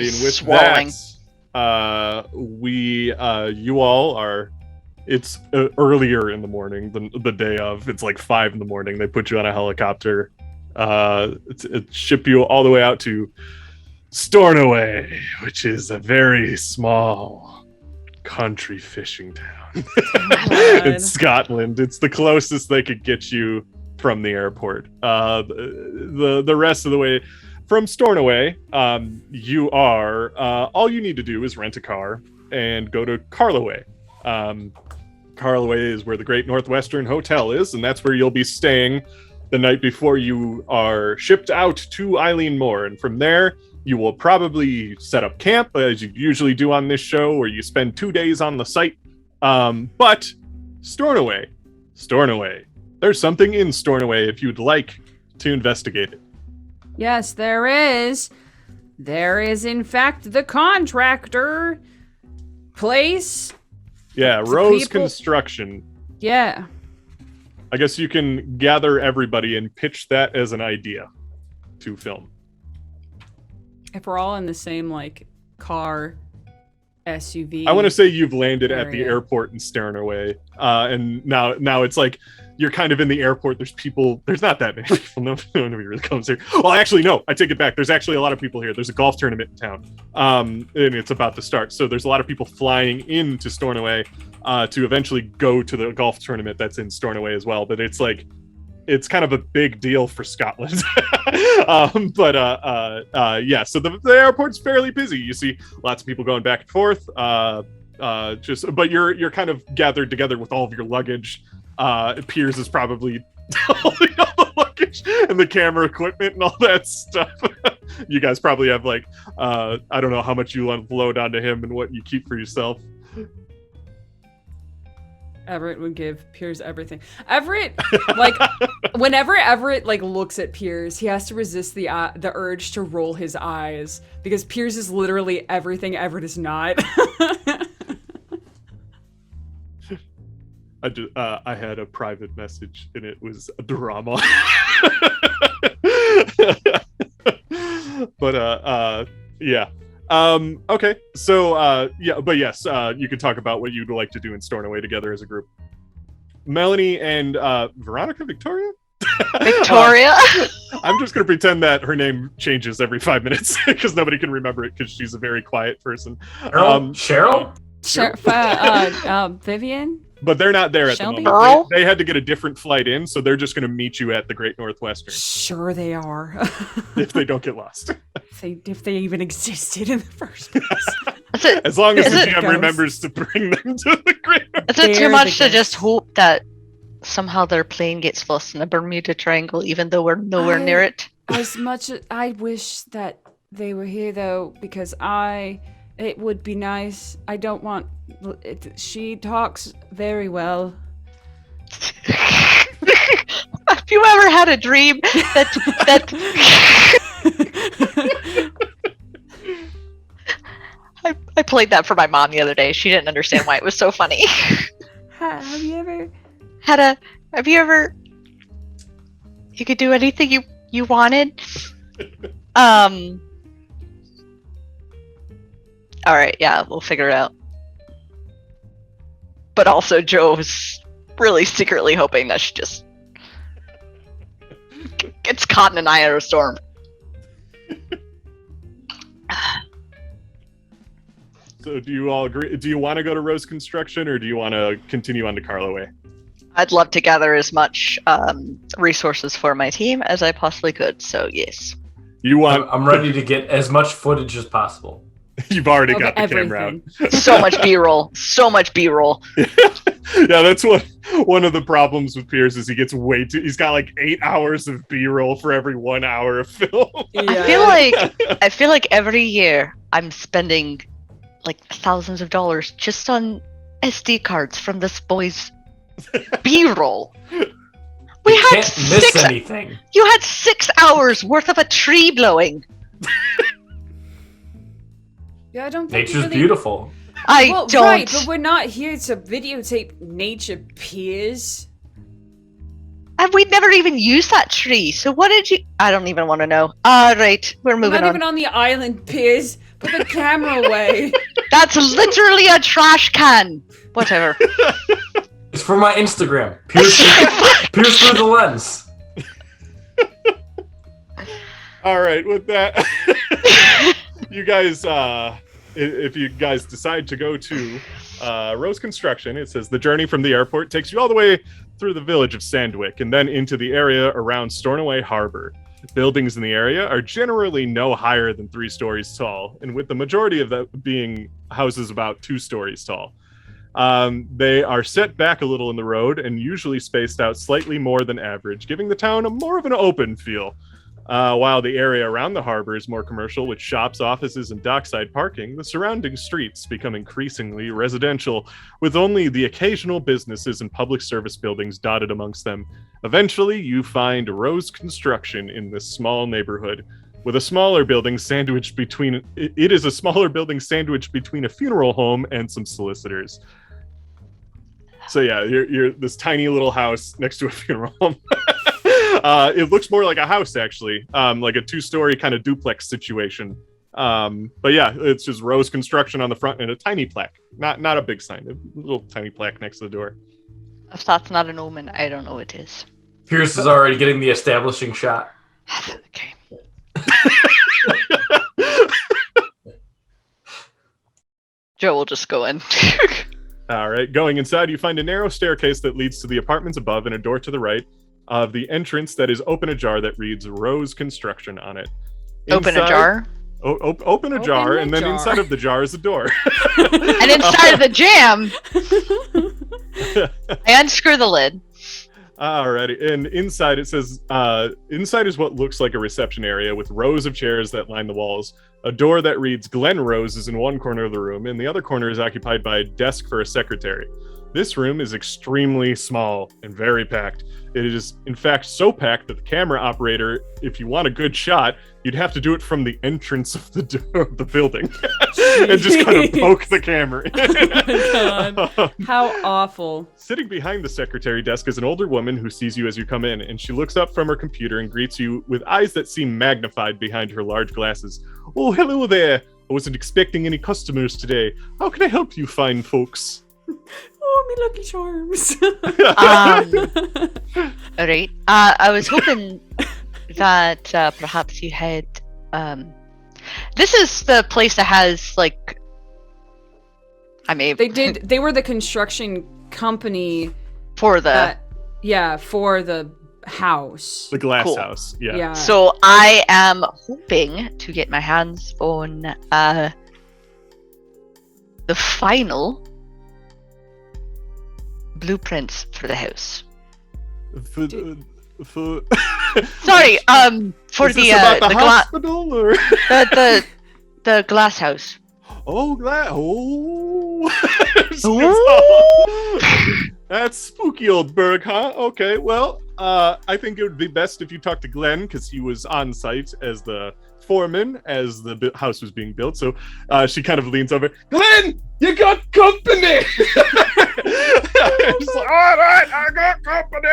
Alrighty, and with swallowing. that, you all are. It's earlier in the morning than the day of. It's like 5 in the morning. They put you on a helicopter, it ship you all the way out to Stornoway, which is a very small country fishing town in Scotland. It's the closest they could get you from the airport. The rest of the way from Stornoway, you are all you need to do is rent a car and go to Carloway. Carloway is where the Great Northwestern Hotel is, and that's where you'll be staying the night before you are shipped out to Eilean Moor. And from there, you will probably set up camp, as you usually do on this show, where you spend 2 days on the site. But Stornoway, there's something in Stornoway if you'd like to investigate it. Yes, there is. There is, in fact, the contractor place. Yeah, Rose Construction. Yeah. I guess you can gather everybody and pitch that as an idea to film. If we're all in the same, car, SUV. I want to say you've landed at the airport in Stornoway, and now it's like you're kind of in the airport. There's people. There's not that many people. Nobody really comes here. Well, actually, no. I take it back. There's actually a lot of people here. There's a golf tournament in town, and it's about to start. So there's a lot of people flying into Stornoway to eventually go to the golf tournament that's in Stornoway as well. But it's it's kind of a big deal for Scotland. Yeah. So the airport's fairly busy. You see lots of people going back and forth. But you're kind of gathered together with all of your luggage. Piers is probably holding all the luggage and the camera equipment and all that stuff. You guys probably have I don't know how much you load onto him and what you keep for yourself. Everett would give Piers everything. Everett, whenever Everett looks at Piers, he has to resist the urge to roll his eyes because Piers is literally everything Everett is not. I had a private message and it was a drama. But yeah. Okay. So but yes, you can talk about what you'd like to do in Stornoway together as a group. Melanie and Victoria? Victoria? I'm just going to pretend that her name changes every 5 minutes because nobody can remember it because she's a very quiet person. Cheryl? Vivian? But they're not there at Shelby? the moment. They had to get a different flight in, so they're just going to meet you at the Great Northwestern. Sure they are. If they don't get lost. If they even existed in the first place. As long as the GM remembers to bring them to the Great Northwestern. Is it too much to just hope that somehow their plane gets lost in the Bermuda Triangle, even though we're nowhere near it? As much as I wish that they were here, though, because it would be nice. I don't want... She talks very well. Have you ever had a dream that I played that for my mom the other day. She didn't understand why it was so funny. Have you ever... You could do anything you wanted? Alright, yeah, we'll figure it out. But also, Joe's really secretly hoping that she just gets caught in an eye of a storm. So do you all agree? Do you want to go to Rose Construction or do you want to continue on to Carloway? I'd love to gather as much resources for my team as I possibly could, so yes. I'm ready to get as much footage as possible. You've already got the camera out. So much B-roll. So much B-roll. Yeah, that's one of the problems with Piers is he gets he's got 8 hours of B-roll for every 1 hour of film. Yeah. I feel like every year I'm spending thousands of dollars just on SD cards from this boy's B-roll. You can't miss anything. You had 6 hours worth of a tree blowing. Yeah, I don't think nature's beautiful. Don't. Right, but we're not here to videotape nature, Piers. And we never even used that tree. So what did you... I don't even want to know. Right, we're moving on. We're not even on the island, Piers. Put the camera away. That's literally a trash can. Whatever. It's for my Instagram. Pierce through the lens. All right, with that, you guys, if you guys decide to go to Rose Construction, it says the journey from the airport takes you all the way through the village of Sandwick and then into the area around Stornoway Harbor. Buildings in the area are generally no higher than 3 stories tall, and with the majority of that being houses about 2 stories tall. They are set back a little in the road and usually spaced out slightly more than average, giving the town more of an open feel. While the area around the harbor is more commercial with shops, offices, and dockside parking, the surrounding streets become increasingly residential, with only the occasional businesses and public service buildings dotted amongst them. Eventually, you find Rose Construction in this small neighborhood, with a smaller building sandwiched between... It is a smaller building sandwiched between a funeral home and some solicitors. So yeah, you're this tiny little house next to a funeral home. It looks more like a house, actually, like a 2-story kind of duplex situation. But yeah, it's just Rose Construction on the front and a tiny plaque, not a big sign, a little tiny plaque next to the door. If that's not an omen, I don't know what is. Pierce is already getting the establishing shot. Okay. Joe will just go in. All right, going inside, you find a narrow staircase that leads to the apartments above and a door to the right of the entrance that is open ajar that reads Rose Construction on it. Open a jar? Open a jar, and then jar. inside of the jar is a door. And inside of the jam, I unscrew the lid. Alrighty, and inside it says, inside is what looks like a reception area with rows of chairs that line the walls. A door that reads Glen Rose is in one corner of the room, and the other corner is occupied by a desk for a secretary. This room is extremely small and very packed. It is, in fact, so packed that the camera operator, if you want a good shot, you'd have to do it from the entrance of the door of the building and just kind of poke the camera. Oh my God. How awful. Sitting behind the secretary desk is an older woman who sees you as you come in, and she looks up from her computer and greets you with eyes that seem magnified behind her large glasses. Oh, hello there. I wasn't expecting any customers today. How can I help you fine folks? Oh, me Lucky Charms. All right. I was hoping that perhaps you had. This is the place that has like. They were the construction company for the. For the house. The Glaas Cool. House. Yeah. Yeah. So I am hoping to get my hands on the final blueprints for the house. For Sorry, for is this about the the hospital or the Glaas House. oh Glass Ooh. That's spooky old burg, huh? Okay, well, I think it would be best if you talk to Glenn because he was on site as the foreman as the house was being built. So she kind of leans over. Glenn, you got company. She's like, all right, I got company.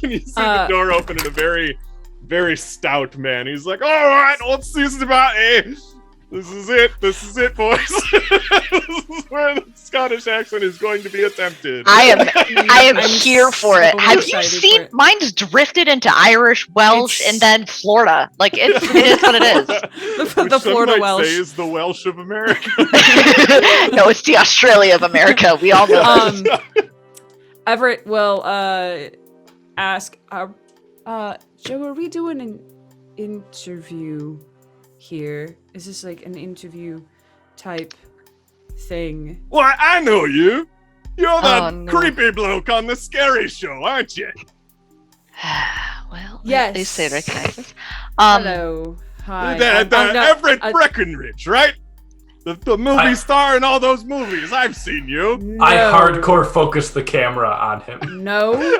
And you see the door open and a very, very stout man. He's like, all right, let's see about it. This is it, boys. This is where the Scottish accent is going to be attempted. I am here for it. so Have you excited seen? for it. Mine's drifted into Irish, Welsh, It's- and then Florida. Like it is what it is. The Which some Florida might Welsh. say is the Welsh of America. No, it's the Australia of America. We all know this. Everett will ask, Joe, are we doing an interview here? Is this like an interview type thing? Why, I know you. You're that Oh, no. creepy bloke on the Scary Show, aren't you? Well, Yes. they say recognize us. Hello. Hi. I'm not- Everett I- Breckenridge, right? The movie star in all those movies. I've seen you. No. I hardcore focus the camera on him. No.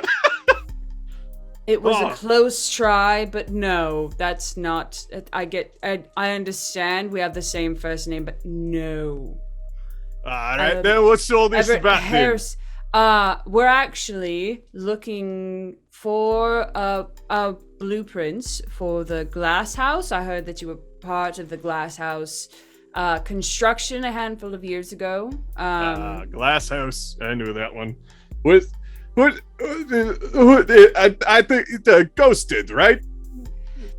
It was Oh. a close try, but no, that's not. I understand we have the same first name, but no. All right, then what's all this Everett about then? Harris. We're actually looking for blueprints for the Glaas House. I heard that you were part of the Glaas House construction a handful of years ago. Glass House. I knew that one. What? I think Ghosted, right?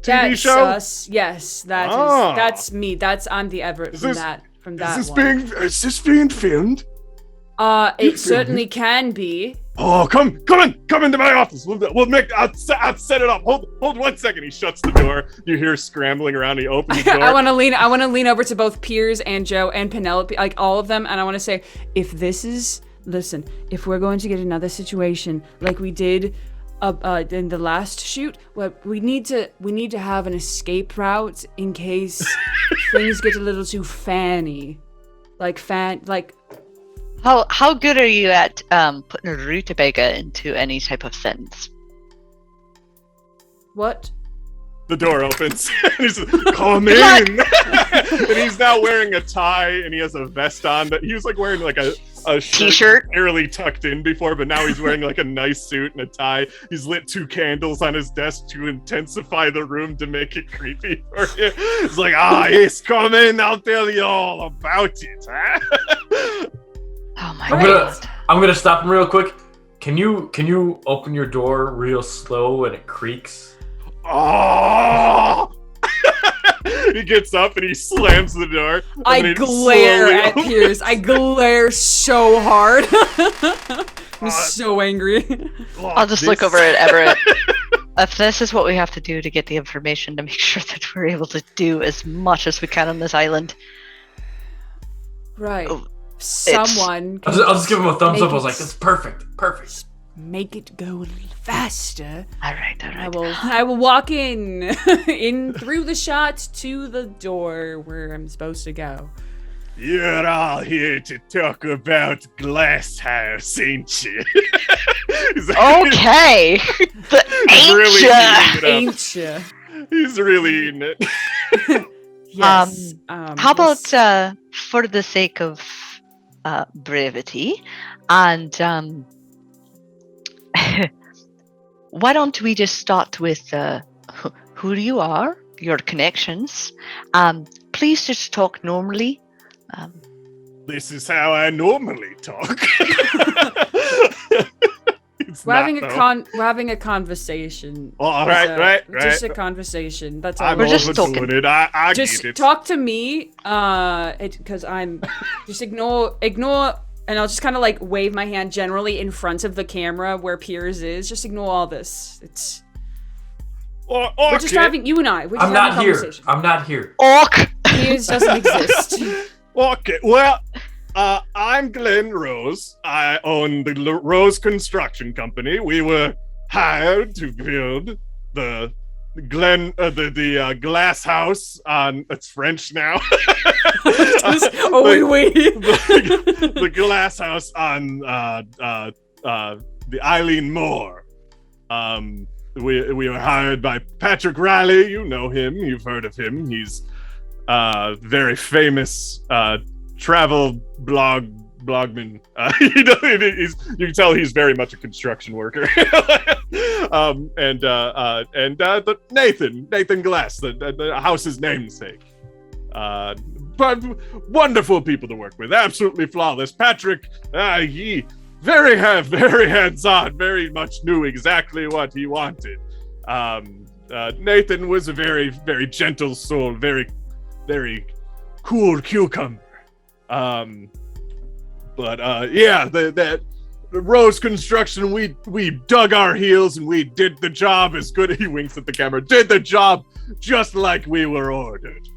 TV That's show. us. Yes, that's me. I'm the Everett from that one. Is this being filmed? It certainly can be. Oh, come into my office. I'll set it up. Hold 1 second. He shuts the door. You hear scrambling around. He opens the door. I want to lean over to both Piers and Joe and Penelope, like all of them, and I want to say, if we're going to get another situation like we did in the last shoot, well, we need to have an escape route in case things get a little too fanny. How good are you at putting a rutabaga into any type of sentence? What? The door opens. And he's come in. And he's now wearing a tie and he has a vest on. But he was like wearing like a T-shirt, barely tucked in before, but now he's wearing like a nice suit and a tie. He's lit 2 candles on his desk to intensify the room to make it creepy for you. He's like, yes, come in. I'll tell you all about it. Huh? Oh my god! I'm gonna stop him real quick. Can you open your door real slow and it creaks? Oh! He gets up and he slams the door. I glare at Piers. I glare so hard. I'm so angry. I'll just look over at Everett. If this is what we have to do to get the information to make sure that we're able to do as much as we can on this island, right? Someone. I'll just give him a thumbs up. I was like, "That's perfect. Make it go a little faster." All right. I will walk in through the shot to the door where I'm supposed to go. You're all here to talk about Glass House, ain't you? Okay. Ain't you? He's really eating it. Yes. How about for the sake of brevity, and why don't we just start with who you are, your connections. Please just talk normally. This is how I normally talk. We're having a conversation. Oh, right. Just a conversation. That's all. We're just talking. I just get it. talk to me, because I'm just ignore, and I'll just kind of like wave my hand generally in front of the camera where Piers is. Just ignore all this. It's. Okay. We're just having you and I. We're just having a conversation. I'm not here. Orc. Piers doesn't exist. Okay. Well. I'm Glenn Rose. I own the Rose Construction Company. We were hired to build the Glass House on. It's French now. The Glass House on the Eilean Moor. We were hired by Patrick Riley. You know him. You've heard of him. He's very famous. Travel blogman. You can tell he's very much a construction worker. Nathan Glass, the house's namesake. But wonderful people to work with, absolutely flawless. Patrick, he very hands-on, very much knew exactly what he wanted. Nathan was a very, very gentle soul, very, very cool cucumber. The Rose Construction, we dug our heels and we did the job as good. He winks at the camera. Did the job just like we were ordered.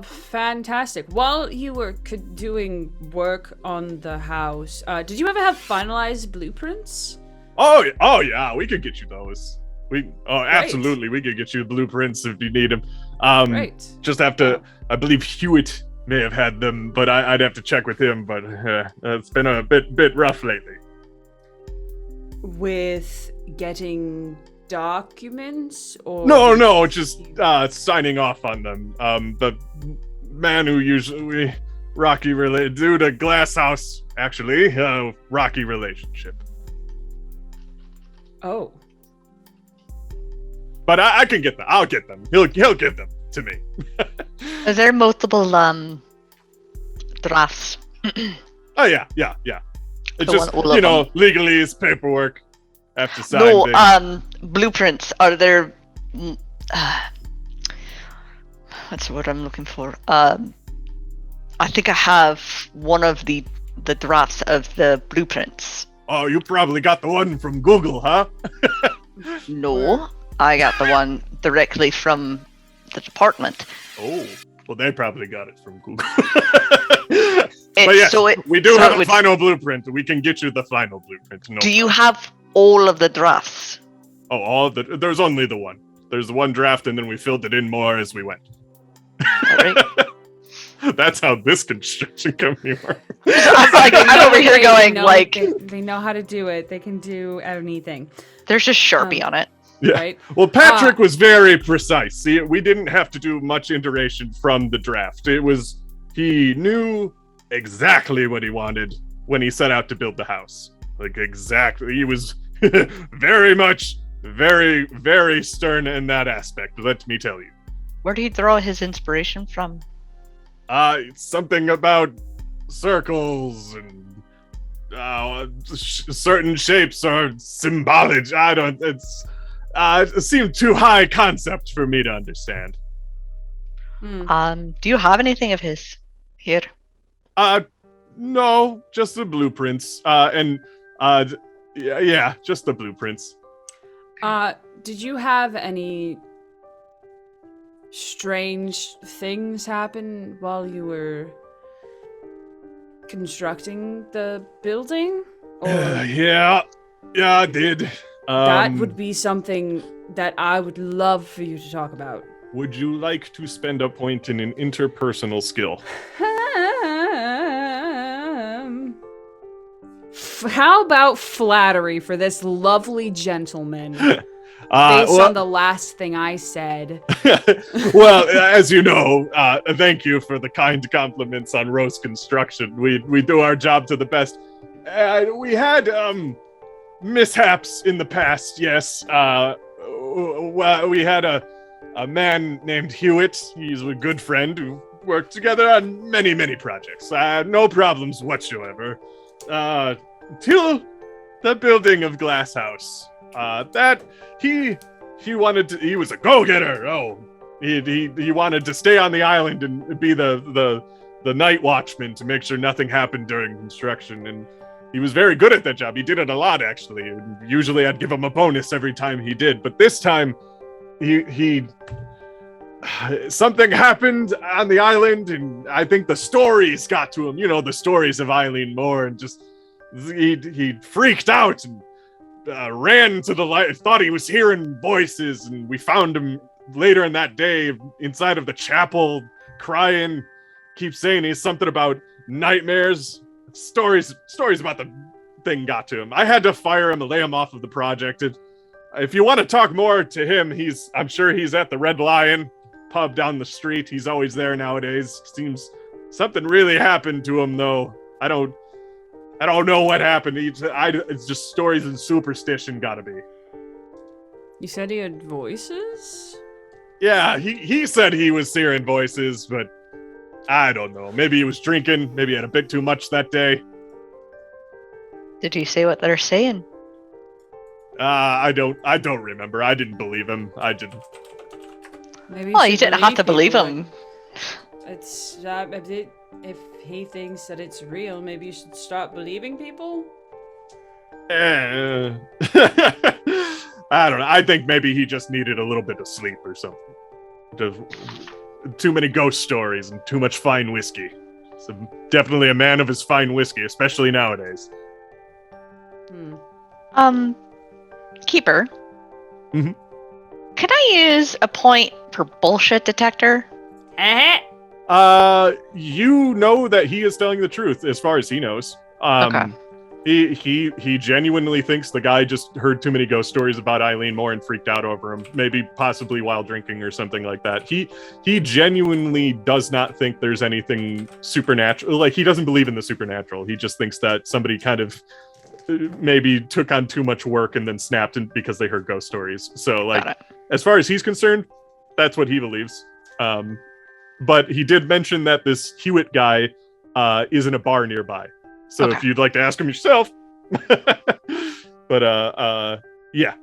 Fantastic. While you were doing work on the house, did you ever have finalized blueprints? Oh yeah, we could get you those. Absolutely, we could get you blueprints if you need them. Great. Just have to. I believe Hewitt may have had them, but I'd have to check with him. But it's been a bit rough lately. With getting documents, or no, just signing off on them. The man who usually Rocky related due to Glass House, actually, Rocky relationship. Oh. but I can get them. I'll get them. He'll get them to me. Are there multiple drafts? Oh yeah. It's The just one- all of them. legalese, paperwork. Have to sign No, things. blueprints. Are there? What's the word I'm looking for? I think I have one of the drafts of the blueprints. Oh, you probably got the one from Google, huh? No, I got the one directly from the department. Oh, well, they probably got it from Google. It- But yes, so it- we do so have it a would- final blueprint. We can get you the final blueprint. No Do you problem. have all of the drafts? Oh, there's only the one. There's the one draft, and then we filled it in more as we went. Alright. That's how this construction company works. I'm like, I'm over here Great, going they know like, they know how to do it. They can do anything, there's just Sharpie on it. Yeah. right? Well, Patrick was very precise. See, we didn't have to do much iteration from the draft. He knew exactly what he wanted when he set out to build the house. Like, exactly. He was very very stern in that aspect, let me tell you. Where did he draw his inspiration from? Something about circles and certain shapes are symbolic. It seemed too high concept for me to understand. Do you have anything of his here? No, just the blueprints. Yeah, just the blueprints. Did you have any strange things happen while you were constructing the building? Or Yeah, I did. that would be something that I would love for you to talk about. Would you like to spend a point in an interpersonal skill? How about flattery for this lovely gentleman? Based Well, on the last thing I said. well, as you know, thank you for the kind compliments on Rose Construction. We do our job to the best. We had mishaps in the past, yes. We had a man named Hewitt. He's a good friend who worked together on many projects. No problems whatsoever. Till the building of Glaas House. He was a go-getter. Oh, he wanted to stay on the island and be the night watchman to make sure nothing happened during construction, and he was very good at that job. He did it a lot, actually. Usually I'd give him a bonus every time he did, but this time he something happened on the island, and I think the stories got to him. You know, the stories of Eilean more, and just he freaked out and ran to the light, thought he was hearing voices, and we found him later in that day inside of the chapel crying, keeps saying he's something about nightmares. Stories about the thing got to him. I had to fire him and lay him off of the project. If you want to talk more to him, I'm sure he's at the Red Lion pub down the street. He's always there nowadays. Seems something really happened to him, though. I don't know what happened. It's just stories and superstition, gotta be. You said he had voices? Yeah, he said he was hearing voices, but I don't know. Maybe he was drinking. Maybe he had a bit too much that day. Did he say what they're saying? I don't remember. I didn't believe him. I didn't. Maybe Well, you should didn't have to believe people, him. It's if he thinks that it's real, maybe you should stop believing people. I don't know. I think maybe he just needed a little bit of sleep or something. Too many ghost stories and too much fine whiskey. So definitely a man of his fine whiskey, especially nowadays. Keeper. Mhm. Can I use a point for bullshit detector? You know that he is telling the truth as far as he knows. Okay. He genuinely thinks the guy just heard too many ghost stories about Eilean Moore and freaked out over him, maybe possibly while drinking or something like that. He genuinely does not think there's anything supernatural. Like, he doesn't believe in the supernatural. He just thinks that somebody kind of maybe took on too much work and then snapped in because they heard ghost stories. So, like, as far as he's concerned, that's what he believes. But he did mention that this Hewitt guy is in a bar nearby. So if you'd like to ask him yourself. But yeah.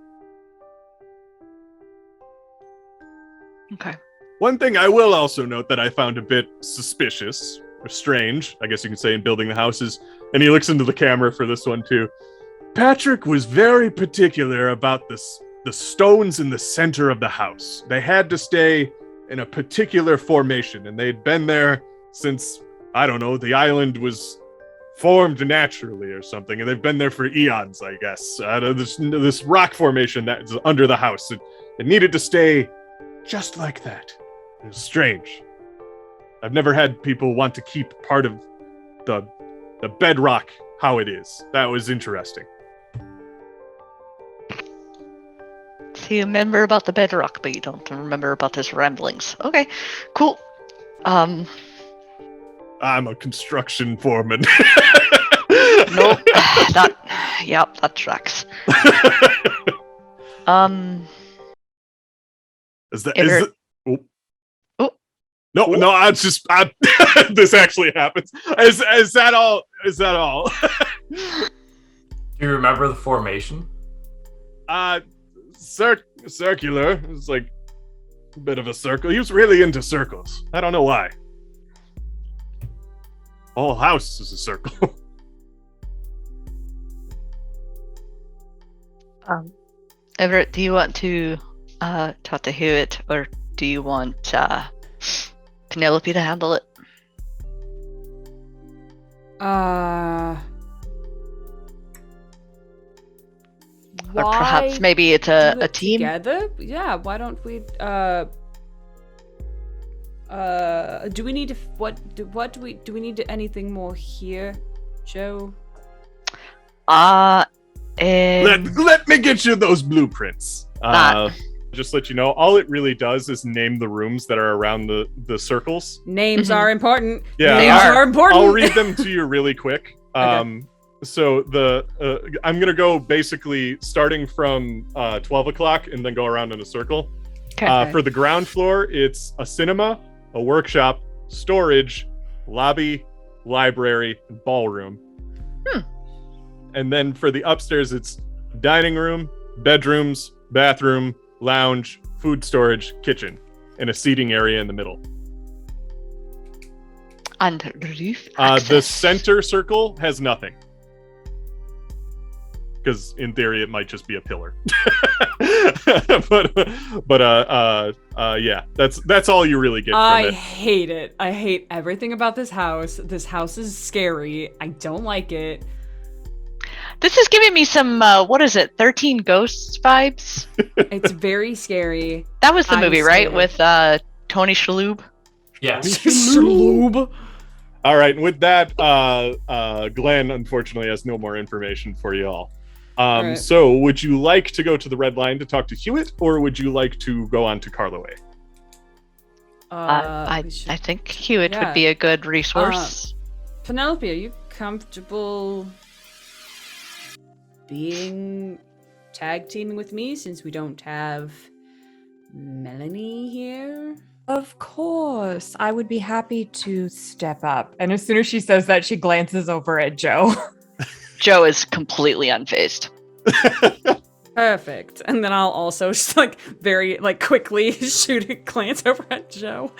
Okay. One thing I will also note that I found a bit suspicious or strange, I guess you could say, in building the houses, and he looks into the camera for this one too. Patrick was very particular about the stones in the center of the house. They had to stay in a particular formation, and they'd been there since, I don't know, the island was formed naturally or something, and they've been there for eons, I guess. This rock formation that's under the house, it needed to stay just like that. It was strange. I've never had people want to keep part of the bedrock how it is. That was interesting. So you remember about the bedrock, but you don't remember about his ramblings. Okay, cool. I'm a construction foreman. Nope. That tracks. No, this actually happens. Is that all? Do you remember the formation? Circular. It was like a bit of a circle. He was really into circles. I don't know why. Whole house is a circle. Everett, do you want to talk to Hewitt, or do you want Penelope to handle it? Or perhaps maybe it's a team together. Yeah, why don't we? Do we need to? Do we need anything more here, Joe? Let me get you those blueprints. Just let you know, all it really does is name the rooms that are around the circles. Names are important. Yeah, names are important. I'll read them to you really quick. Okay. So I'm gonna go basically starting from 12 o'clock and then go around in a circle. Okay. For the ground floor, it's a cinema, a workshop, storage, lobby, library, and ballroom. And then for the upstairs, it's dining room, bedrooms, bathroom, lounge, food storage, kitchen, and a seating area in the middle. And roof The access. center circle has nothing. Because in theory, it might just be a pillar. Yeah, that's all you really get from I it. hate it. I hate everything about this house. This house is scary. I don't like it. This is giving me some, 13 Ghosts vibes? It's very scary. That was the I'm movie, right? scared. With Tony Shalhoub? Yes. Sloob. All right, and with that, Glenn unfortunately has no more information for you all. Right. So would you like to go to the Red Line to talk to Hewitt, or would you like to go on to Carloway? I think Hewitt would be a good resource. Penelope, are you comfortable being tag teaming with me since we don't have Melanie here? Of course. I would be happy to step up. And as soon as she says that, she glances over at Joe. Joe is completely unfazed. Perfect. And then I'll also just very quickly shoot a glance over at Joe.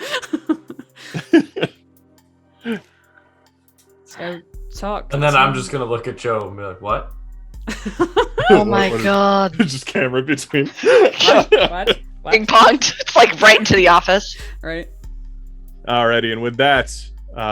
So talk. And then I'm just gonna look at Joe and be like, what? Oh my god. Just camera between. What? Ping ponged. It's right into the office. Right. Alrighty, and with that,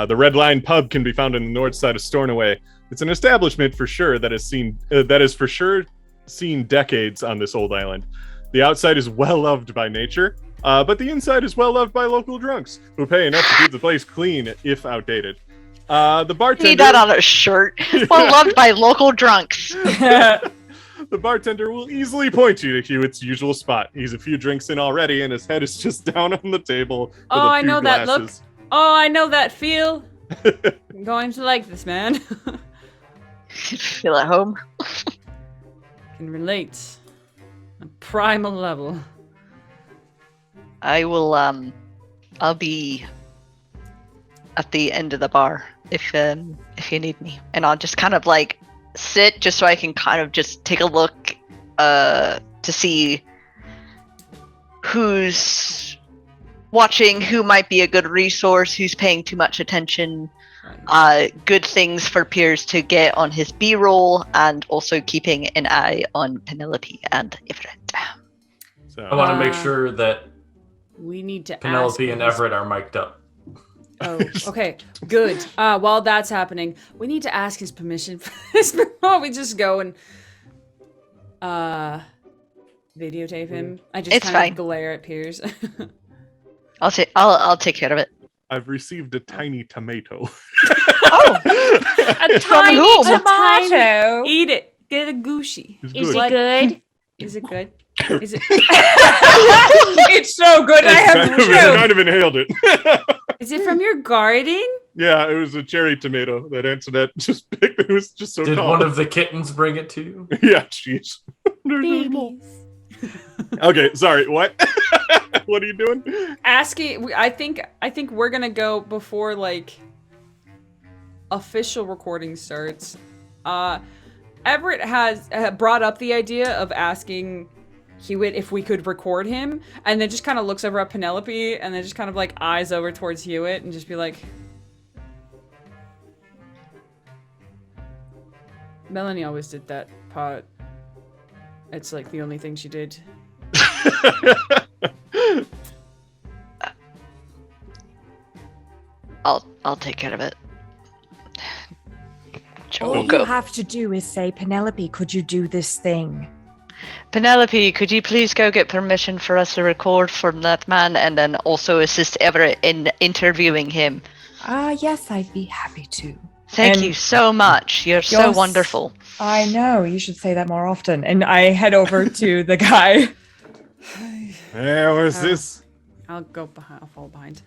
the Red Line pub can be found on the north side of Stornoway. It's an establishment for sure that has for sure seen decades on this old island. The outside is well loved by nature, but the inside is well loved by local drunks who pay enough to keep the place clean if outdated. The bartender. Need that on a shirt. Well loved by local drunks. The bartender will easily point you to Hewitt's usual spot. He's a few drinks in already, and his head is just down on the table. With Oh, a I few know that look. glasses. Oh, I know that feel. I'm going to like this, man. Feel at home. Can relate. A primal level. I will I'll be at the end of the bar if you need me. And I'll just kind of like sit just so I can kind of just take a look to see who's watching, who might be a good resource, who's paying too much attention. Good things for Piers to get on his B-roll, and also keeping an eye on Penelope and Everett. So I want to make sure that We need to Penelope ask and his- Everett are mic'd up. Oh, okay, good. While that's happening, we need to ask his permission for this before we just go and videotape him. I just It's kind fine. of glare at Piers. I'll take care of it. I've received a tiny tomato. A tiny tiny tomato. tomato. Eat it. Get a gooshy. It's Is good. it good? Is it good? Is it? It's so good. I have I kind two. of inhaled it. Is it from your garden? Yeah, it was a cherry tomato that Antoinette just picked. It was just so Did tall. one of the kittens bring it to you? Yeah, jeez. They're so small. Okay, sorry. What? What are you doing? Asking. I think we're gonna go before like official recording starts. Everett has brought up the idea of asking Hewitt if we could record him, and then just kind of looks over at Penelope, and then just kind of like eyes over towards Hewitt, and just be like, Melanie always did that part. It's like the only thing she did. I'll take care of it. Joe All will you go. have to do is say, Penelope, could you do this thing? Penelope, could you please go get permission for us to record from that man, and then also assist Everett in interviewing him? Yes, I'd be happy to. Thank And you so much. You're so Yes. wonderful. I know, you should say that more often. And I head over to the guy. Yeah, where's this? I'll go behind. I'll fall behind.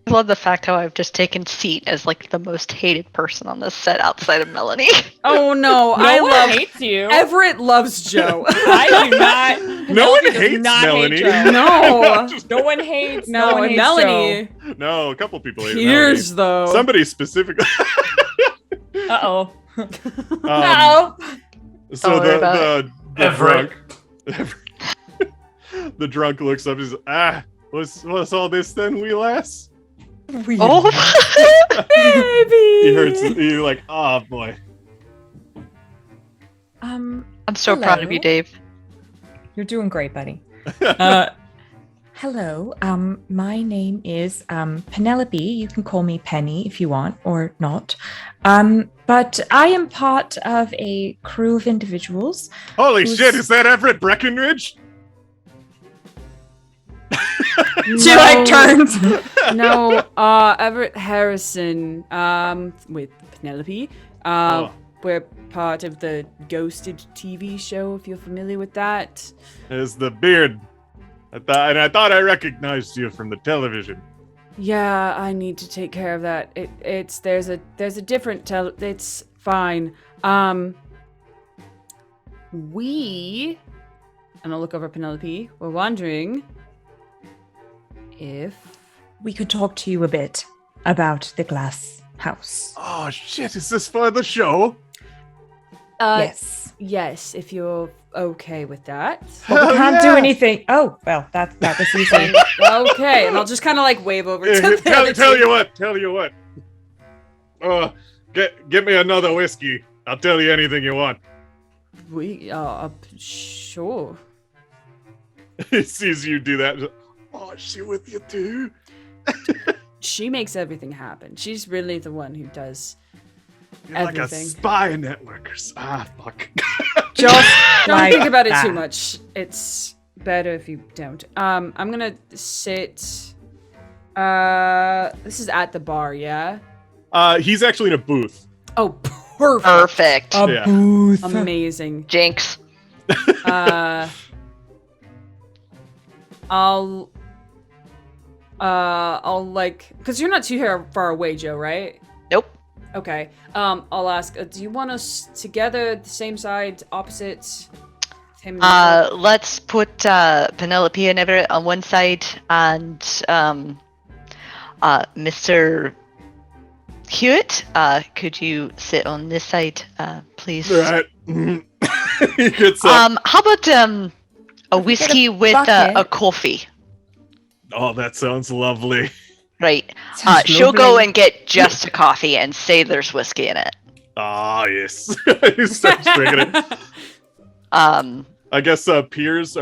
I love the fact how I've just taken seat as like the most hated person on this set outside of Melanie. Oh no, No I one love hates you. Everett loves Joe. I do not. No one Penelope does hates not hate Melanie. Joe. No, No one hates. no, one and hates Melanie. No, a couple people hate Piers though. Melanie. Somebody specifically. Joe. Uh-oh. Um, So Don't worry about the Everett. drunk, the drunk looks up. He's what's all this then, wee lass? Oh, baby. He hurts. You're like, oh boy. I'm so proud of you, Hello? Dave. You're doing great, buddy. Hello. My name is Penelope. You can call me Penny if you want, or not. But I am part of a crew of individuals. Holy Who's- shit! Is that Everett Breckenridge? She like turns. No, Everett Harrison, with Penelope. Oh. We're part of the Ghosted TV show, if you're familiar with that. There's the beard. I thought I recognized you from the television. Yeah, I need to take care of that. There's a different it's fine. And I'll look over at Penelope. We're wondering if We could talk to you a bit about the Glass House. Oh shit! Is this for the show? Yes. Yes, if you're okay with that. But we Hell can't do yeah! anything. Oh, well, that was easy. Okay, and I'll just kind of like wave over to Here, the other tell two. you what. Get me another whiskey. I'll tell you anything you want. We sure. He sees you do that. Oh, is she with you too? She makes everything happen. She's really the one who does. You're like a Everything. spy network. Fuck. Just Don't like think about it too that. much. It's better if you don't. I'm gonna sit. This is at the bar, yeah. He's actually in a booth. Oh, perfect. Perfect. A Yeah. booth. Amazing. Jinx. I'll like, cause you're not too far away, Joe, right? Nope. Okay. I'll ask. Do you want us together, the same side, opposite? Him and Let's put Penelope and Everett on one side, and Mr. Hewitt, could you sit on this side, please? Right. He gets up. How about a whiskey with bucket. a coffee? Oh, that sounds lovely. Right. Sounds She'll go lovely. and get just a coffee and say there's whiskey in it. Ah, yes. He starts drinking it. I guess, Piers,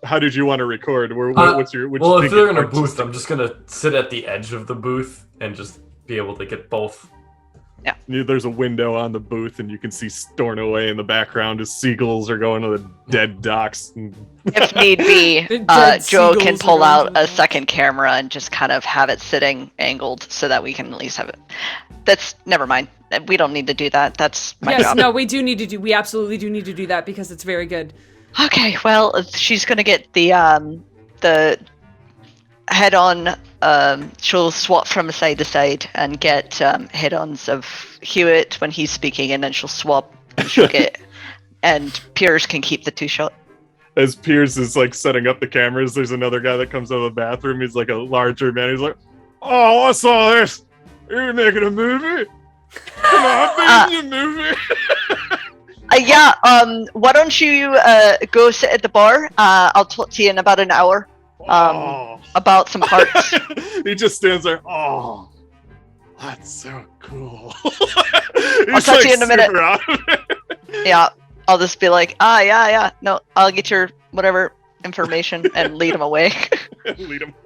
how did you want to record? What's your? Well, if they're in a booth, I'm just gonna sit at the edge of the booth and just be able to get both. There's a window on the booth, and you can see Stornoway in the background as seagulls are going to the dead docks. If need be, The dead Joe can seagulls are pull going out to the a docks. second camera and just kind of have it sitting angled so that we can at least have it. That's never mind. We don't need to do that. That's my Yes, job. no, we absolutely do need to do that because it's very good. Okay, well, she's gonna get the head on. She'll swap from side to side and get head-ons of Hewitt when he's speaking, and then she'll swap and she'll get. And Piers can keep the two shot. As Piers is like setting up the cameras, there's another guy that comes out of the bathroom. He's like a larger man. He's like, "Oh, I saw this. You're making a movie? Come on, be in your movie." Yeah. Why don't you go sit at the bar? I'll talk to you in about an hour Oh. about some parts. He just stands there. Oh, that's so cool. I'll talk to you in a minute. Yeah. I'll just be like, yeah. No, I'll get your whatever information and lead him away. Lead him away.